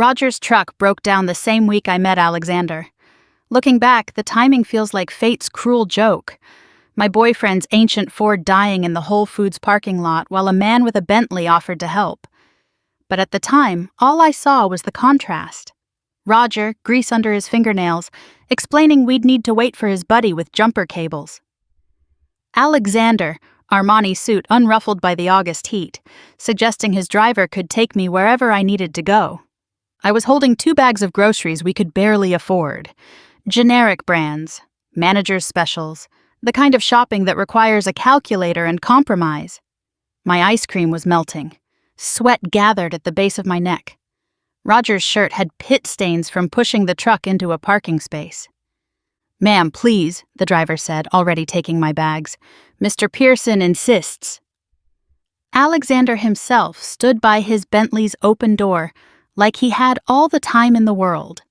Roger's truck broke down the same week I met Alexander. Looking back, the timing feels like fate's cruel joke. My boyfriend's ancient Ford dying in the Whole Foods parking lot while a man with a Bentley offered to help. But at the time, all I saw was the contrast. Roger, grease under his fingernails, explaining we'd need to wait for his buddy with jumper cables. Alexander, Armani suit unruffled by the August heat, suggesting his driver could take me wherever I needed to go. I was holding 2 bags of groceries we could barely afford. Generic brands, manager's specials, the kind of shopping that requires a calculator and compromise. My ice cream was melting. Sweat gathered at the base of my neck. Roger's shirt had pit stains from pushing the truck into a parking space. "Ma'am, please," the driver said, already taking my bags. "Mr. Pearson insists." Alexander himself stood by his Bentley's open door like he had all the time in the world.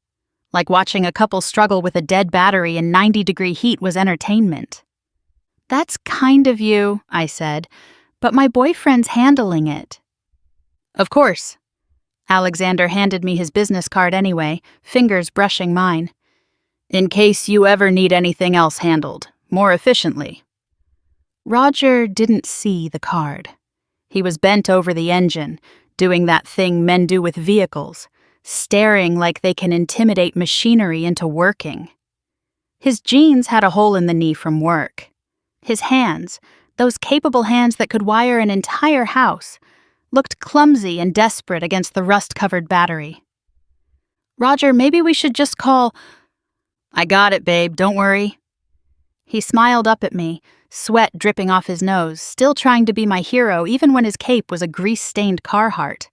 Like watching a couple struggle with a dead battery in 90-degree heat was entertainment. "That's kind of you," I said, "but my boyfriend's handling it." "Of course." Alexander handed me his business card anyway, fingers brushing mine. "In case you ever need anything else handled, more efficiently." Roger didn't see the card. He was bent over the engine, doing that thing men do with vehicles, staring like they can intimidate machinery into working. His jeans had a hole in the knee from work. His hands, those capable hands that could wire an entire house, looked clumsy and desperate against the rust-covered battery. "Roger, maybe we should just call—" "I got it, babe, don't worry." He smiled up at me, sweat dripping off his nose, still trying to be my hero even when his cape was a grease-stained Carhartt.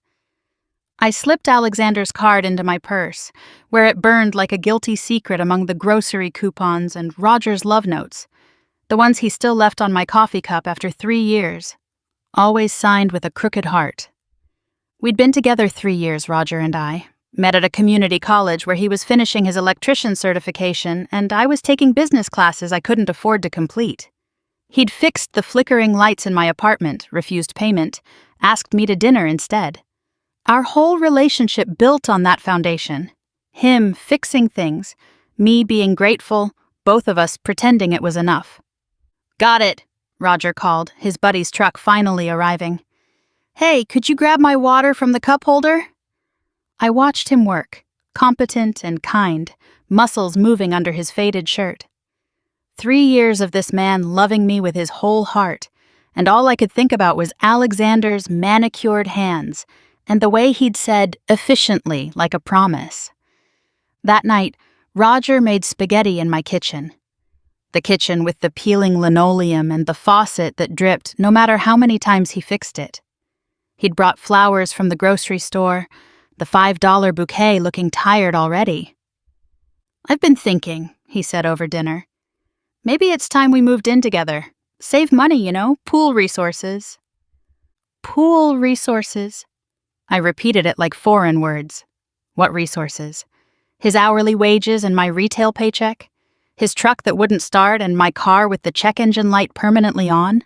I slipped Alexander's card into my purse, where it burned like a guilty secret among the grocery coupons and Roger's love notes, the ones he still left on my coffee cup after 3 years. Always signed with a crooked heart. We'd been together 3 years, Roger and I. Met at a community college where he was finishing his electrician certification and I was taking business classes I couldn't afford to complete. He'd fixed the flickering lights in my apartment, refused payment, asked me to dinner instead. Our whole relationship built on that foundation. Him fixing things, me being grateful, both of us pretending it was enough. "Got it," Roger called, his buddy's truck finally arriving. "Hey, could you grab my water from the cup holder?" I watched him work, competent and kind, muscles moving under his faded shirt. 3 years of this man loving me with his whole heart, and all I could think about was Alexander's manicured hands and the way he'd said efficiently like a promise. That night, Roger made spaghetti in my kitchen. The kitchen with the peeling linoleum and the faucet that dripped no matter how many times he fixed it. He'd brought flowers from the grocery store, the $5 bouquet looking tired already. "I've been thinking," he said over dinner. "Maybe it's time we moved in together. Save money, you know, pool resources." Pool resources. I repeated it like foreign words. What resources? His hourly wages and my retail paycheck? His truck that wouldn't start and my car with the check engine light permanently on?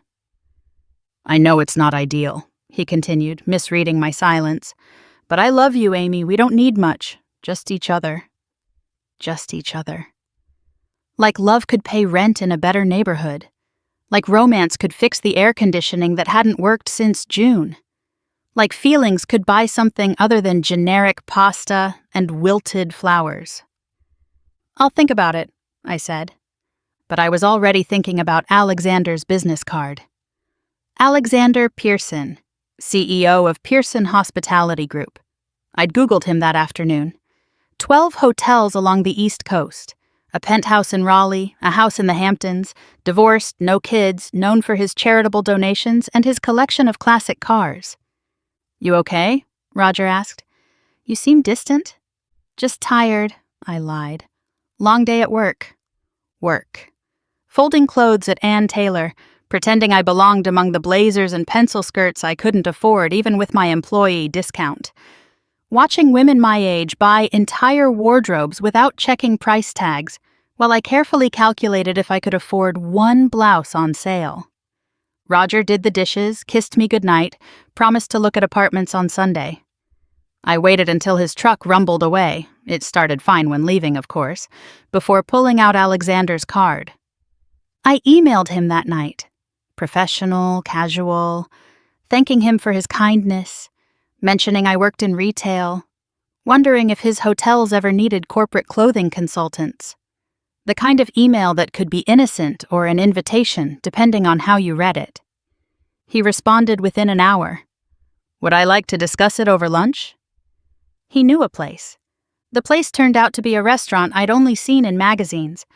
"I know it's not ideal," he continued, misreading my silence. "But I love you, Amy. We don't need much. Just each other." Just each other. Like love could pay rent in a better neighborhood. Like romance could fix the air conditioning that hadn't worked since June. Like feelings could buy something other than generic pasta and wilted flowers. "I'll think about it," I said. But I was already thinking about Alexander's business card. Alexander Pearson, CEO of Pearson Hospitality Group. I'd Googled him that afternoon. 12 hotels along the East Coast. A penthouse in Raleigh, a house in the Hamptons, divorced, no kids, known for his charitable donations and his collection of classic cars. "You okay?" Roger asked. "You seem distant." "Just tired," I lied. "Long day at work." Work. Folding clothes at Ann Taylor, pretending I belonged among the blazers and pencil skirts I couldn't afford even with my employee discount. Watching women my age buy entire wardrobes without checking price tags, while I carefully calculated if I could afford one blouse on sale. Roger did the dishes, kissed me goodnight, promised to look at apartments on Sunday. I waited until his truck rumbled away. It started fine when leaving, of course, before pulling out Alexander's card. I emailed him that night. Professional, casual, thanking him for his kindness, mentioning I worked in retail, wondering if his hotels ever needed corporate clothing consultants. The kind of email that could be innocent or an invitation, depending on how you read it. He responded within an hour. Would I like to discuss it over lunch? He knew a place. The place turned out to be a restaurant I'd only seen in magazines.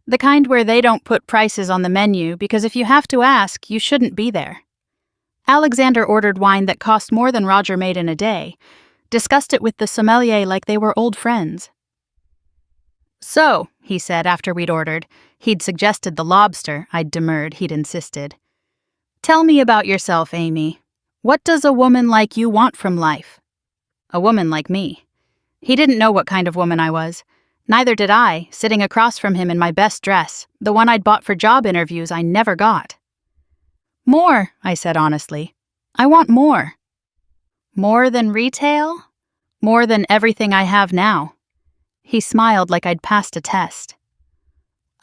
The kind where they don't put prices on the menu because if you have to ask, you shouldn't be there. Alexander ordered wine that cost more than Roger made in a day, discussed it with the sommelier like they were old friends. So, he said after we'd ordered, he'd suggested the lobster, I'd demurred, he'd insisted. Tell me about yourself, Amy. What does a woman like you want from life? A woman like me. He didn't know what kind of woman I was. Neither did I, sitting across from him in my best dress, the one I'd bought for job interviews I never got. More, I said honestly. I want more. More than retail? More than everything I have now. He smiled like I'd passed a test.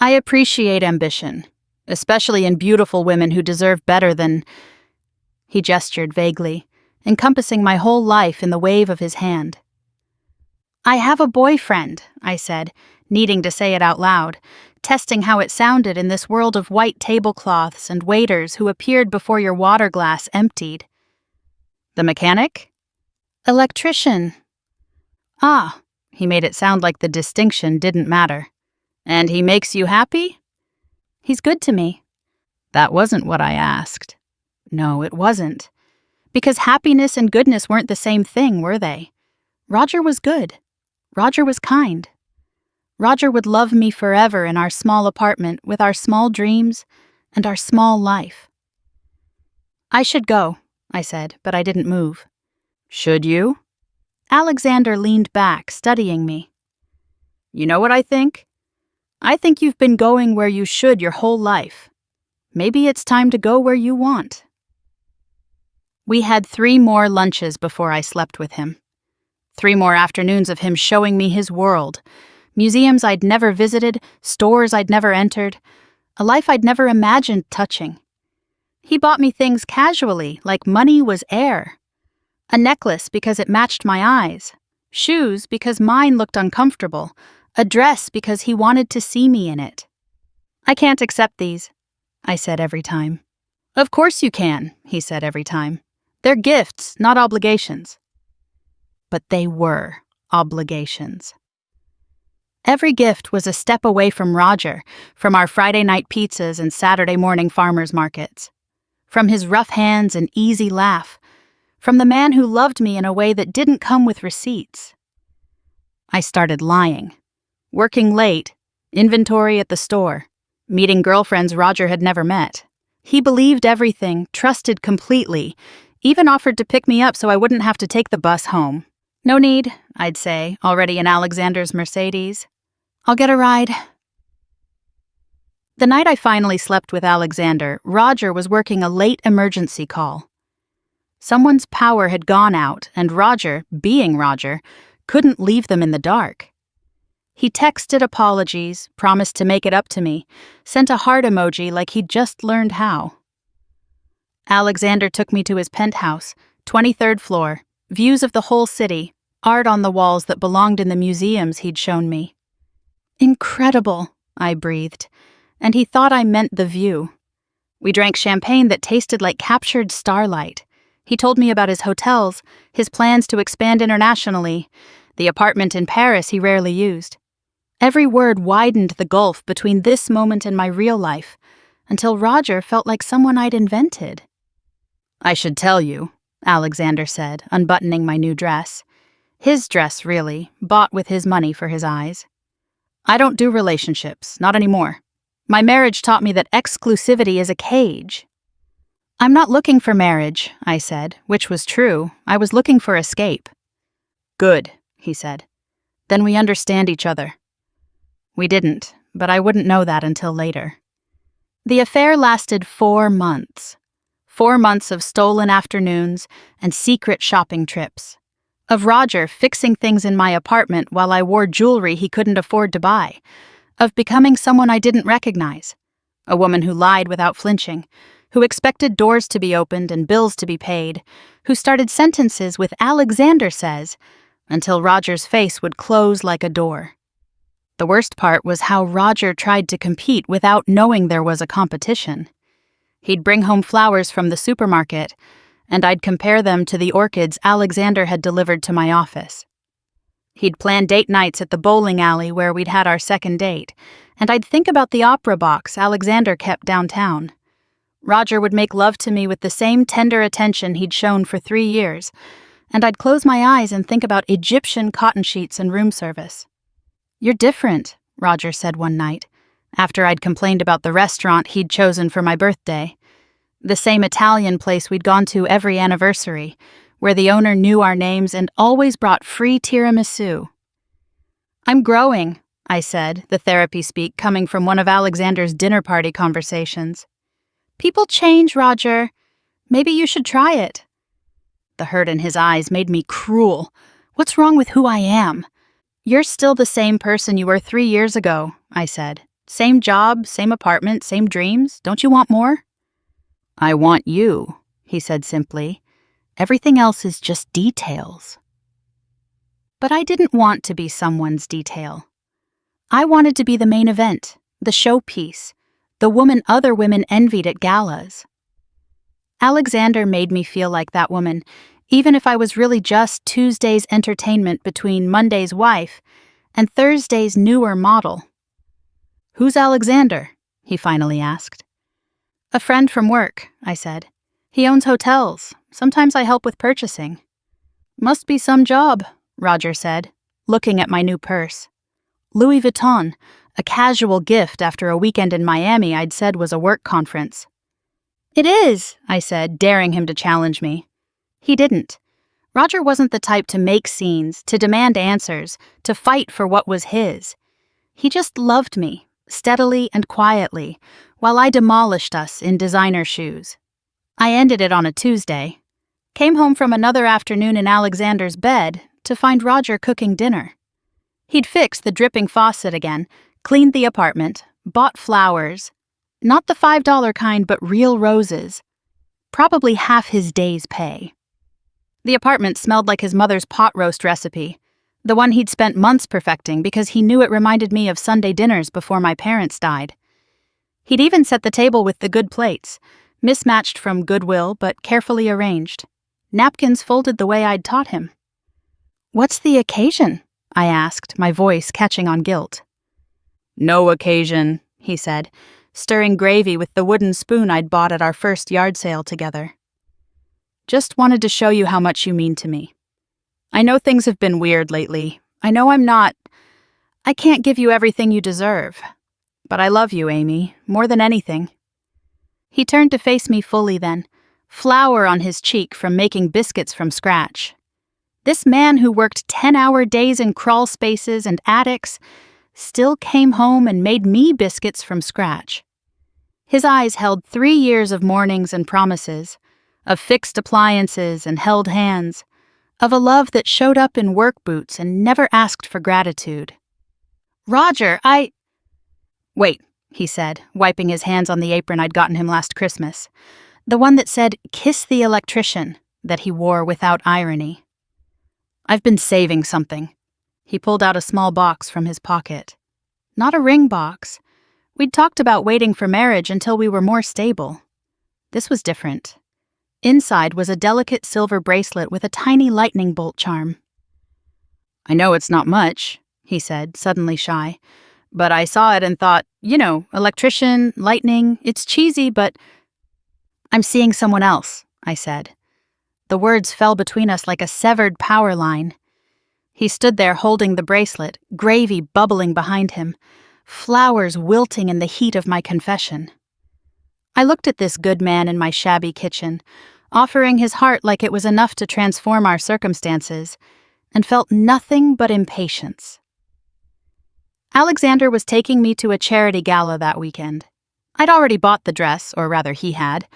I appreciate ambition, especially in beautiful women who deserve better than... He gestured vaguely, encompassing my whole life in the wave of his hand. I have a boyfriend, I said, needing to say it out loud, testing how it sounded in this world of white tablecloths and waiters who appeared before your water glass emptied. The mechanic? Electrician. Ah, he made it sound like the distinction didn't matter. And he makes you happy? He's good to me. That wasn't what I asked. No, it wasn't. Because happiness and goodness weren't the same thing, were they? Roger was good. Roger was kind. Roger would love me forever in our small apartment with our small dreams and our small life. I should go, I said, but I didn't move. Should you? Alexander leaned back, studying me. You know what I think? I think you've been going where you should your whole life. Maybe it's time to go where you want. We had 3 more lunches before I slept with him. 3 more afternoons of him showing me his world. Museums I'd never visited, stores I'd never entered, a life I'd never imagined touching. He bought me things casually, like money was air. A necklace because it matched my eyes. Shoes because mine looked uncomfortable. A dress because he wanted to see me in it. I can't accept these, I said every time. Of course you can, he said every time. They're gifts, not obligations. But they were obligations. Every gift was a step away from Roger, from our Friday night pizzas and Saturday morning farmers markets, from his rough hands and easy laugh, from the man who loved me in a way that didn't come with receipts. I started lying, working late, inventory at the store, meeting girlfriends Roger had never met. He believed everything, trusted completely, even offered to pick me up so I wouldn't have to take the bus home. No need, I'd say, already in Alexander's Mercedes. I'll get a ride. The night I finally slept with Alexander, Roger was working a late emergency call. Someone's power had gone out, and Roger, being Roger, couldn't leave them in the dark. He texted apologies, promised to make it up to me, sent a heart emoji like he'd just learned how. Alexander took me to his penthouse, 23rd floor, views of the whole city, art on the walls that belonged in the museums he'd shown me. Incredible, I breathed, and he thought I meant the view. We drank champagne that tasted like captured starlight. He told me about his hotels, his plans to expand internationally, the apartment in Paris he rarely used. Every word widened the gulf between this moment and my real life, until Roger felt like someone I'd invented. I should tell you, Alexander said, unbuttoning my new dress. His dress, really, bought with his money for his eyes. I don't do relationships, not anymore. My marriage taught me that exclusivity is a cage. I'm not looking for marriage, I said, which was true. I was looking for escape. Good, he said. Then we understand each other. We didn't, but I wouldn't know that until later. The affair lasted 4 months. 4 months of stolen afternoons and secret shopping trips. Of Roger fixing things in my apartment while I wore jewelry he couldn't afford to buy. Of becoming someone I didn't recognize. A woman who lied without flinching, who expected doors to be opened and bills to be paid, who started sentences with "Alexander says," until Roger's face would close like a door. The worst part was how Roger tried to compete without knowing there was a competition. He'd bring home flowers from the supermarket, and I'd compare them to the orchids Alexander had delivered to my office. He'd plan date nights at the bowling alley where we'd had our second date, and I'd think about the opera box Alexander kept downtown. Roger would make love to me with the same tender attention he'd shown for 3 years, and I'd close my eyes and think about Egyptian cotton sheets and room service. "You're different," Roger said one night, after I'd complained about the restaurant he'd chosen for my birthday. The same Italian place we'd gone to every anniversary, where the owner knew our names and always brought free tiramisu. "I'm growing," I said, the therapy speak coming from one of Alexander's dinner party conversations. "People change, Roger. Maybe you should try it." The hurt in his eyes made me cruel. "What's wrong with who I am?" "You're still the same person you were 3 years ago," I said. "Same job, same apartment, same dreams. Don't you want more?" "I want you," he said simply. "Everything else is just details." But I didn't want to be someone's detail. I wanted to be the main event, the showpiece, the woman other women envied at galas. Alexander made me feel like that woman, even if I was really just Tuesday's entertainment between Monday's wife and Thursday's newer model. "Who's Alexander?" he finally asked. "A friend from work," I said. "He owns hotels. Sometimes I help with purchasing." "Must be some job," Roger said, looking at my new purse. Louis Vuitton, a casual gift after a weekend in Miami I'd said was a work conference. "It is," I said, daring him to challenge me. He didn't. Roger wasn't the type to make scenes, to demand answers, to fight for what was his. He just loved me, steadily and quietly, while I demolished us in designer shoes. I ended it on a Tuesday. Came home from another afternoon in Alexander's bed to find Roger cooking dinner. He'd fixed the dripping faucet again, cleaned the apartment, bought flowers. Not the $5 kind, but real roses. Probably half his day's pay. The apartment smelled like his mother's pot roast recipe, the one he'd spent months perfecting because he knew it reminded me of Sunday dinners before my parents died. He'd even set the table with the good plates, mismatched from Goodwill but carefully arranged. Napkins folded the way I'd taught him. "What's the occasion?" I asked, my voice catching on guilt. "No occasion," he said, stirring gravy with the wooden spoon I'd bought at our first yard sale together. "Just wanted to show you how much you mean to me. I know things have been weird lately. I know I can't give you everything you deserve. But I love you, Amy, more than anything." He turned to face me fully then, flour on his cheek from making biscuits from scratch. This man who worked 10-hour days in crawl spaces and attics still came home and made me biscuits from scratch. His eyes held 3 years of mornings and promises, of fixed appliances and held hands, of a love that showed up in work boots and never asked for gratitude. "Roger, Wait," he said, wiping his hands on the apron I'd gotten him last Christmas, the one that said, "Kiss the electrician," that he wore without irony. "I've been saving something." He pulled out a small box from his pocket. Not a ring box. We'd talked about waiting for marriage until we were more stable. This was different. Inside was a delicate silver bracelet with a tiny lightning bolt charm. "I know it's not much," he said, suddenly shy. "But I saw it and thought, electrician, lightning, it's cheesy, but—" "I'm seeing someone else," I said. The words fell between us like a severed power line. He stood there holding the bracelet, gravy bubbling behind him, flowers wilting in the heat of my confession. I looked at this good man in my shabby kitchen, offering his heart like it was enough to transform our circumstances, and felt nothing but impatience. Alexander was taking me to a charity gala that weekend. I'd already bought the dress, or rather he had.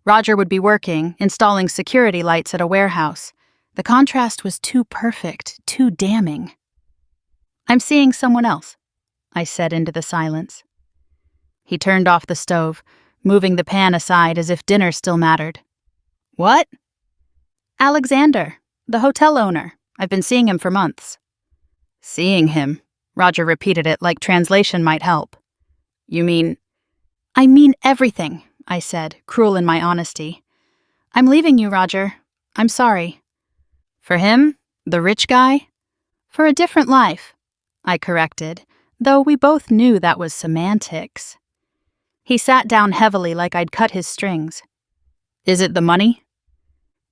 Roger would be working, installing security lights at a warehouse. The contrast was too perfect, too damning. "I'm seeing someone else," I said into the silence. He turned off the stove, moving the pan aside as if dinner still mattered. "What?" "Alexander, the hotel owner. I've been seeing him for months." "Seeing him?" Roger repeated it like translation might help. "You mean—" "I mean everything," I said, cruel in my honesty. "I'm leaving you, Roger. I'm sorry." "For him? The rich guy?" "For a different life," I corrected, though we both knew that was semantics. He sat down heavily like I'd cut his strings. "Is it the money?"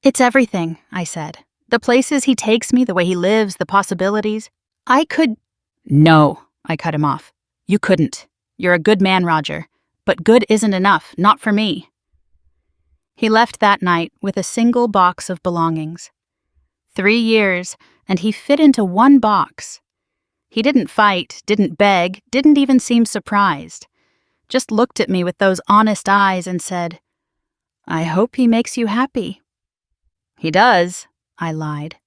"It's everything," I said. "The places he takes me, the way he lives, the possibilities. I could—" "No," I cut him off. "You couldn't. You're a good man, Roger. But good isn't enough, not for me." He left that night with a single box of belongings. 3 years, and he fit into one box. He didn't fight, didn't beg, didn't even seem surprised. Just looked at me with those honest eyes and said, "I hope he makes you happy." "He does," I lied.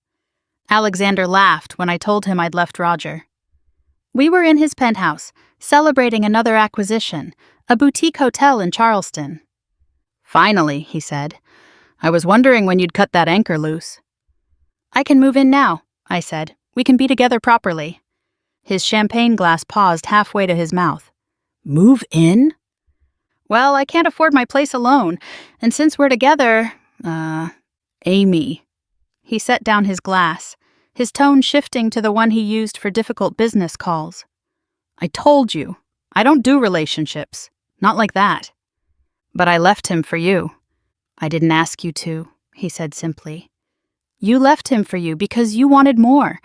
Alexander laughed when I told him I'd left Roger. We were in his penthouse, celebrating another acquisition, a boutique hotel in Charleston. "Finally," he said. "I was wondering when you'd cut that anchor loose." "I can move in now," I said. "We can be together properly." His champagne glass paused halfway to his mouth. "Move in?" "Well, I can't afford my place alone, and since we're together, Amy." He set down his glass, his tone shifting to the one he used for difficult business calls. "I told you, I don't do relationships. Not like that. But I left him for you." "I didn't ask you to," he said simply. "You left him for you because you wanted more.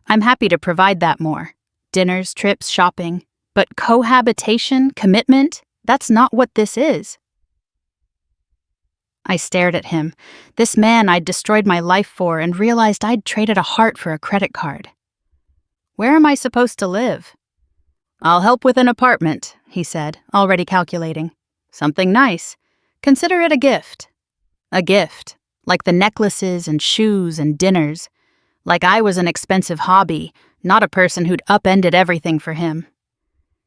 I'm happy to provide that more. Dinners, trips, shopping. But cohabitation, commitment, that's not what this is." I stared at him, this man I'd destroyed my life for, and realized I'd traded a heart for a credit card. "Where am I supposed to live?" "I'll help with an apartment," he said, already calculating. "Something nice. Consider it a gift." A gift, like the necklaces and shoes and dinners. Like I was an expensive hobby, not a person who'd upended everything for him.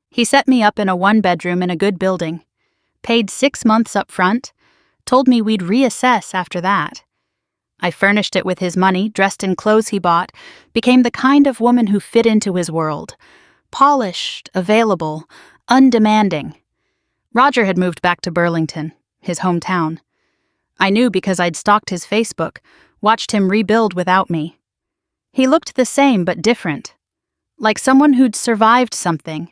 He set me up in a 1-bedroom in a good building. Paid 6 months up front. Told me we'd reassess after that. I furnished it with his money, dressed in clothes he bought, became the kind of woman who fit into his world. Polished, available, undemanding. Roger had moved back to Burlington, his hometown. I knew because I'd stalked his Facebook, watched him rebuild without me. He looked the same but different. Like someone who'd survived something.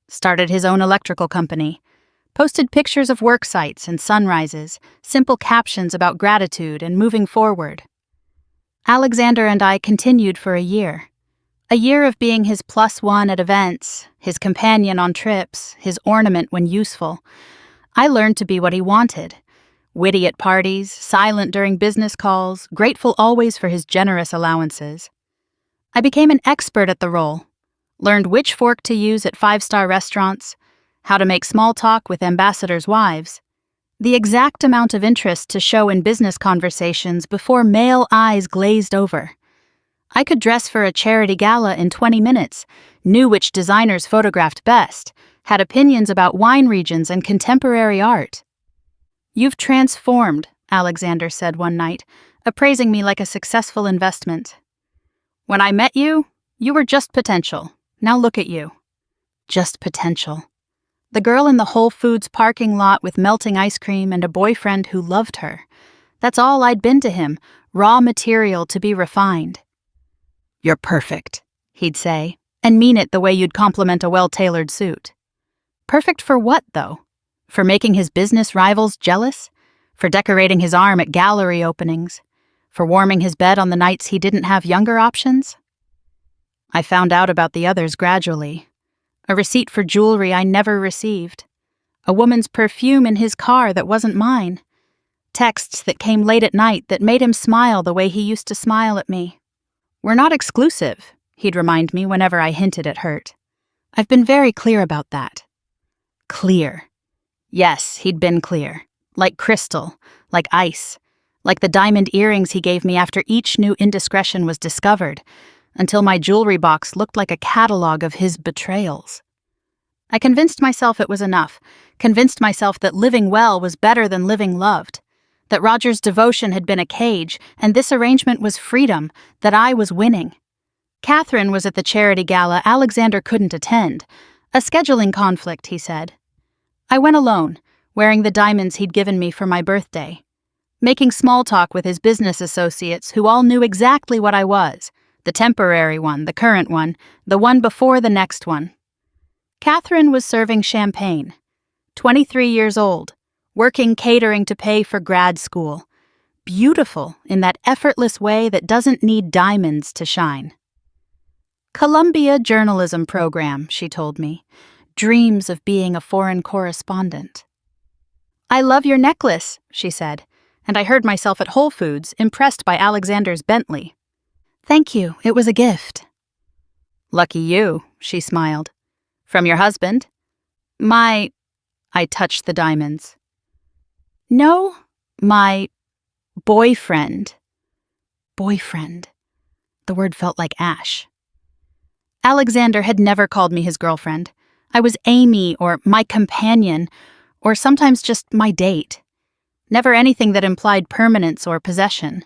Started his own electrical company. Posted pictures of work sites and sunrises, simple captions about gratitude and moving forward. Alexander and I continued for a year. A year of being his +1 at events, his companion on trips, his ornament when useful. I learned to be what he wanted. Witty at parties, silent during business calls, grateful always for his generous allowances. I became an expert at the role. Learned which fork to use at 5-star restaurants, how to make small talk with ambassadors' wives, the exact amount of interest to show in business conversations before male eyes glazed over. I could dress for a charity gala in 20 minutes, knew which designers photographed best, had opinions about wine regions and contemporary art. "You've transformed," Alexander said one night, appraising me like a successful investment. "When I met you, you were just potential. Now look at you." Just potential. The girl in the Whole Foods parking lot with melting ice cream and a boyfriend who loved her. That's all I'd been to him, raw material to be refined. "You're perfect," he'd say, and mean it the way you'd compliment a well-tailored suit. Perfect for what, though? For making his business rivals jealous? For decorating his arm at gallery openings? For warming his bed on the nights he didn't have younger options? I found out about the others gradually. A receipt for jewelry I never received. A woman's perfume in his car that wasn't mine. Texts that came late at night that made him smile the way he used to smile at me. "We're not exclusive," he'd remind me whenever I hinted at hurt. I've been very clear about that. Clear. Yes, he'd been clear. Like crystal, like ice, like the diamond earrings he gave me after each new indiscretion was discovered, until my jewelry box looked like a catalog of his betrayals. I convinced myself it was enough, convinced myself that living well was better than living loved, that Roger's devotion had been a cage, and this arrangement was freedom, that I was winning. Catherine was at the charity gala Alexander couldn't attend. A scheduling conflict, he said. I went alone, wearing the diamonds he'd given me for my birthday, making small talk with his business associates who all knew exactly what I was, the temporary one, the current one, the one before the next one. Catherine was serving champagne, 23 years old, working catering to pay for grad school, beautiful in that effortless way that doesn't need diamonds to shine. Columbia journalism program, she told me, dreams of being a foreign correspondent. I love your necklace, she said, and I heard myself at Whole Foods, impressed by Alexander's Bentley. Thank you, it was a gift. Lucky you, she smiled. From your husband? I touched the diamonds. No, my boyfriend. Boyfriend. The word felt like ash. Alexander had never called me his girlfriend. I was Amy or my companion, or sometimes just my date. Never anything that implied permanence or possession.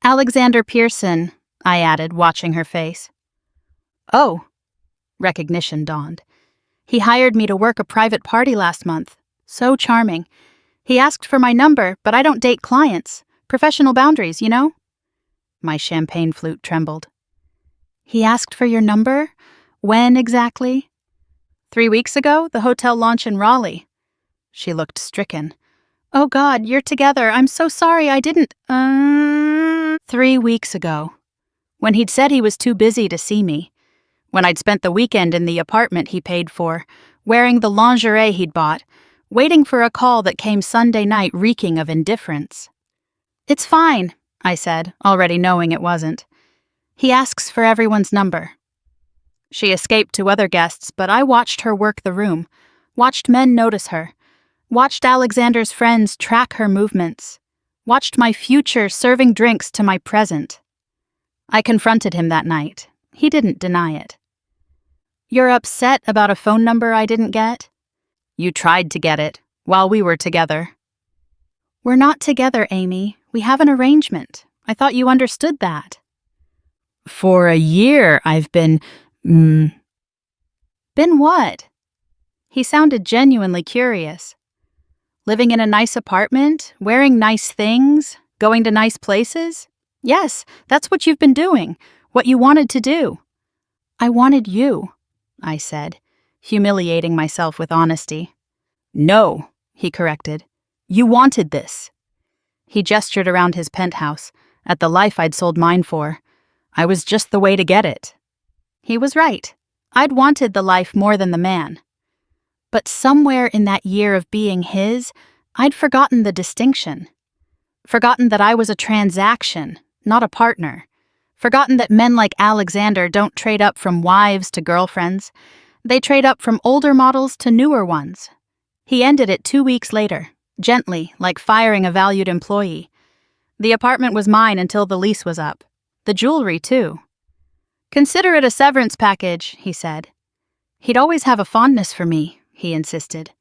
Alexander Pearson, I added, watching her face. Oh. Recognition dawned. He hired me to work a private party last month. So charming. He asked for my number, but I don't date clients. Professional boundaries, you know? My champagne flute trembled. He asked for your number? When exactly? 3 weeks ago, the hotel launch in Raleigh. She looked stricken. Oh God, you're together. I'm so sorry I didn't, 3 weeks ago. When he'd said he was too busy to see me. When I'd spent the weekend in the apartment he paid for, wearing the lingerie he'd bought, waiting for a call that came Sunday night reeking of indifference. It's fine, I said, already knowing it wasn't. He asks for everyone's number. She escaped to other guests, but I watched her work the room, watched men notice her, watched Alexander's friends track her movements, watched my future serving drinks to my present. I confronted him that night. He didn't deny it. You're upset about a phone number I didn't get? You tried to get it, while we were together. We're not together, Amy. We have an arrangement. I thought you understood that. For a year, I've been, Been what? He sounded genuinely curious. Living in a nice apartment, wearing nice things, going to nice places? Yes, that's what you've been doing, what you wanted to do. I wanted you, I said, humiliating myself with honesty. No, he corrected. You wanted this. He gestured around his penthouse, at the life I'd sold mine for. I was just the way to get it. He was right. I'd wanted the life more than the man. But somewhere in that year of being his, I'd forgotten the distinction. Forgotten that I was a transaction, not a partner. Forgotten that men like Alexander don't trade up from wives to girlfriends. They trade up from older models to newer ones. He ended it 2 weeks later, gently, like firing a valued employee. The apartment was mine until the lease was up. The jewelry, too. Consider it a severance package, he said. He'd always have a fondness for me, he insisted.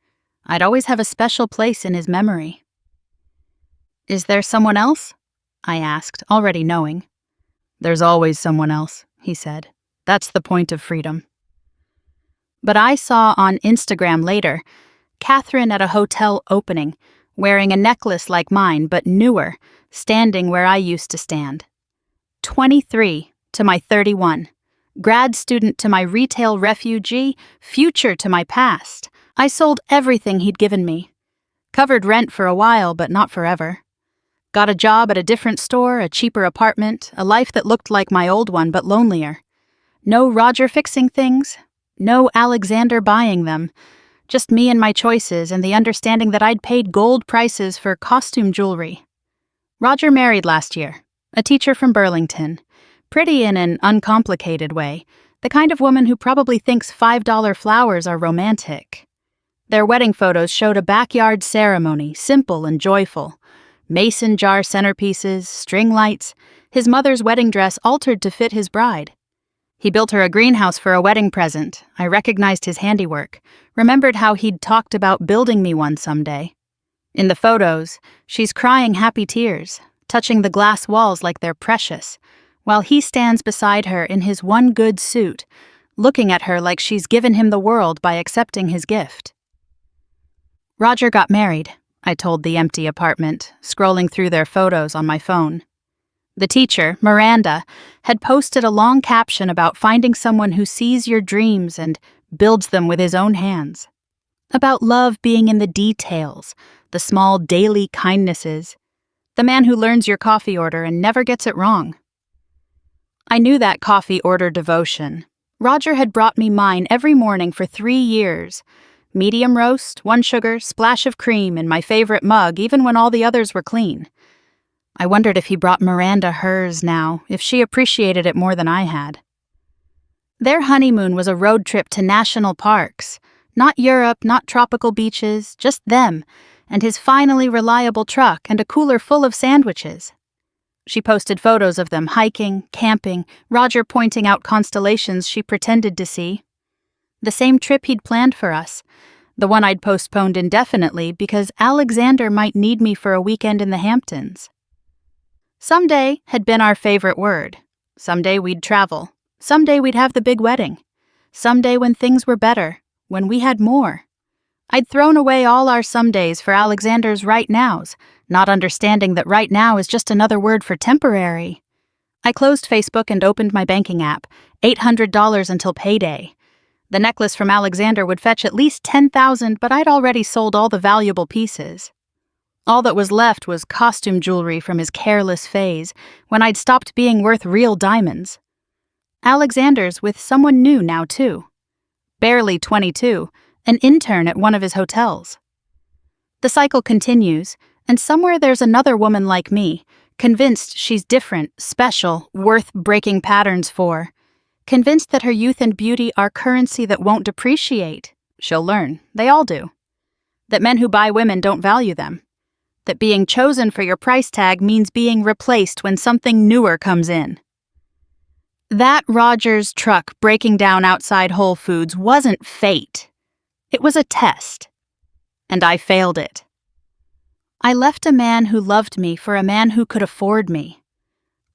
I'd always have a special place in his memory. Is there someone else? I asked, already knowing. There's always someone else, he said. That's the point of freedom. But I saw on Instagram later, Catherine at a hotel opening, wearing a necklace like mine, but newer, standing where I used to stand. 23 to my 31. Grad student to my retail refugee, future to my past. I sold everything he'd given me. Covered rent for a while, but not forever. Got a job at a different store, a cheaper apartment, a life that looked like my old one, but lonelier. No Roger fixing things. No Alexander buying them. Just me and my choices and the understanding that I'd paid gold prices for costume jewelry. Roger married last year. A teacher from Burlington. Pretty in an uncomplicated way. The kind of woman who probably thinks $5 flowers are romantic. Their wedding photos showed a backyard ceremony, simple and joyful. Mason jar centerpieces, string lights, his mother's wedding dress altered to fit his bride. He built her a greenhouse for a wedding present. I recognized his handiwork, remembered how he'd talked about building me one someday. In the photos, she's crying happy tears, touching the glass walls like they're precious, while he stands beside her in his one good suit, looking at her like she's given him the world by accepting his gift. Roger got married, I told the empty apartment, scrolling through their photos on my phone. The teacher, Miranda, had posted a long caption about finding someone who sees your dreams and builds them with his own hands. About love being in the details, the small daily kindnesses. The man who learns your coffee order and never gets it wrong. I knew that coffee order devotion. Roger had brought me mine every morning for 3 years. Medium roast, 1 sugar, splash of cream in my favorite mug, even when all the others were clean. I wondered if he brought Miranda hers now, if she appreciated it more than I had. Their honeymoon was a road trip to national parks. Not Europe, not tropical beaches, just them, and his finally reliable truck and a cooler full of sandwiches. She posted photos of them hiking, camping, Roger pointing out constellations she pretended to see. The same trip he'd planned for us, the one I'd postponed indefinitely because Alexander might need me for a weekend in the Hamptons. Someday had been our favorite word. Someday we'd travel. Someday we'd have the big wedding. Someday when things were better, when we had more. I'd thrown away all our somedays for Alexander's right nows, not understanding that right now is just another word for temporary. I closed Facebook and opened my banking app, $800 until payday. The necklace from Alexander would fetch at least $10,000, but I'd already sold all the valuable pieces. All that was left was costume jewelry from his careless phase, when I'd stopped being worth real diamonds. Alexander's with someone new now, too. Barely 22, an intern at one of his hotels. The cycle continues, and somewhere there's another woman like me, convinced she's different, special, worth breaking patterns for. Convinced that her youth and beauty are currency that won't depreciate. She'll learn. They all do. That men who buy women don't value them. That being chosen for your price tag means being replaced when something newer comes in. That Roger's truck breaking down outside Whole Foods wasn't fate. It was a test. And I failed it. I left a man who loved me for a man who could afford me.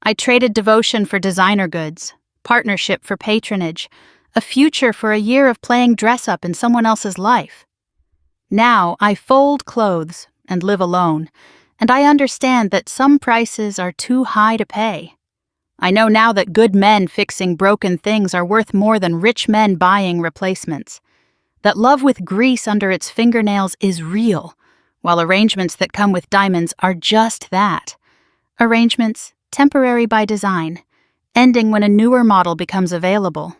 I traded devotion for designer goods, partnership for patronage, a future for a year of playing dress-up in someone else's life. Now I fold clothes and live alone, and I understand that some prices are too high to pay. I know now that good men fixing broken things are worth more than rich men buying replacements. That love with grease under its fingernails is real, while arrangements that come with diamonds are just that. Arrangements, temporary by design, ending when a newer model becomes available.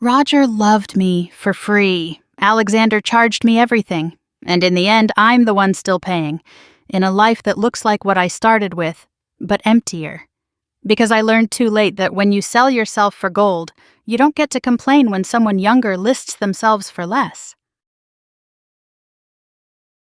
Roger loved me for free. Alexander charged me everything, and in the end I'm the one still paying, in a life that looks like what I started with, but emptier. Because I learned too late that when you sell yourself for gold, you don't get to complain when someone younger lists themselves for less.